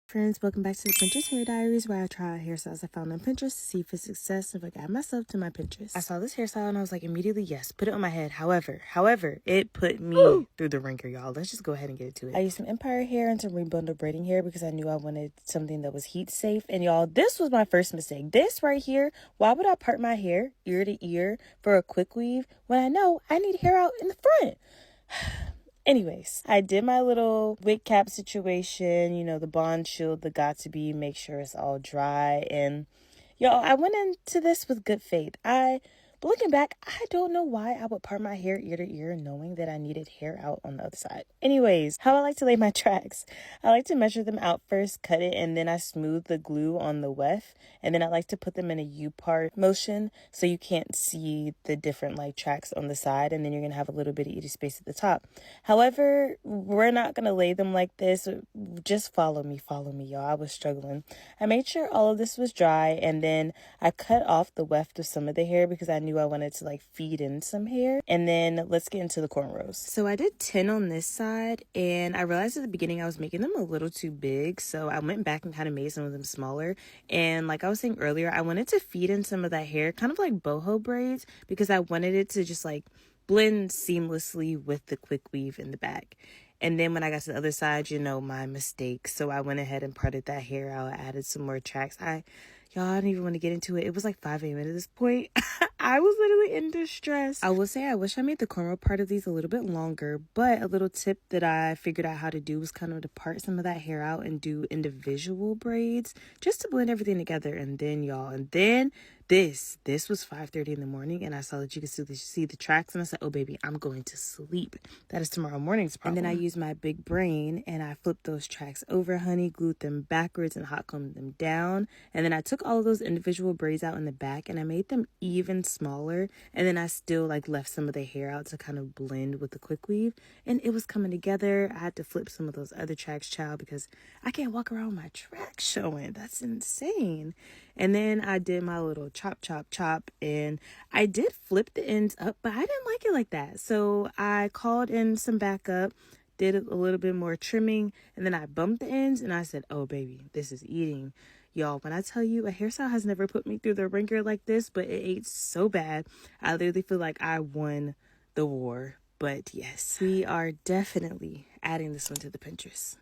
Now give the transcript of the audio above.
Friends, welcome back to the Pinterest Hair Diaries, where I try out hairstyles I found on Pinterest to see if it's success and if I guide myself to my Pinterest. I saw this hairstyle and I was like, immediately, yes, put it on my head. However, it put me through the ringer, y'all. Let's just go ahead and get into it. I used some Empire hair and some rebundle braiding hair because I knew I wanted something that was heat safe. And y'all, this was my first mistake. This right here, why would I part my hair ear to ear for a quick weave when I know I need hair out in the front? Anyways, I did my little wig cap situation, the bond shield, the got to be, make sure it's all dry. And y'all, I went into this with good faith. But looking back, I don't know why I would part my hair ear to ear knowing that I needed hair out on the other side. Anyways, how I like to lay my tracks. I like to measure them out first, cut it, and then I smooth the glue on the weft. And then I like to put them in a U-part motion so you can't see the different tracks on the side, and then you're going to have a little bit of eating space at the top. However, we're not going to lay them like this. Just follow me, y'all. I was struggling. I made sure all of this was dry, and then I cut off the weft of some of the hair because I knew I wanted to feed in some hair. And then let's get into the cornrows. So I did 10 on this side, and I realized at the beginning I was making them a little too big, so I went back and kind of made some of them smaller. And like I was saying earlier, I wanted to feed in some of that hair, kind of like boho braids, because I wanted it to just blend seamlessly with the quick weave in the back. And then when I got to the other side, my mistake. So I went ahead and parted that hair out. I added some more tracks. Y'all, I don't even want to get into it. It was 5 a.m. at this point. I was literally in distress. I will say I wish I made the cornrow part of these a little bit longer, but a little tip that I figured out how to do was kind of to part some of that hair out and do individual braids just to blend everything together. And then, y'all, this was 5:30 in the morning, and I saw that you could see the tracks, and I said, oh baby, I'm going to sleep. That is tomorrow morning's problem. And then I used my big brain and I flipped those tracks over, honey, glued them backwards and hot combed them down. And then I took all of those individual braids out in the back and I made them even smaller, and then I still left some of the hair out to kind of blend with the quick weave, and it was coming together. I had to flip some of those other tracks, child, because I can't walk around with my tracks showing. That's insane. And then I did my little chop, and I did flip the ends up, but I didn't like it like that. So I called in some backup, did a little bit more trimming, and then I bumped the ends, and I said, oh baby, this is eating. Y'all, when I tell you, a hairstyle has never put me through the ringer like this, but it ate so bad. I literally feel like I won the war. But yes, we are definitely adding this one to the Pinterest.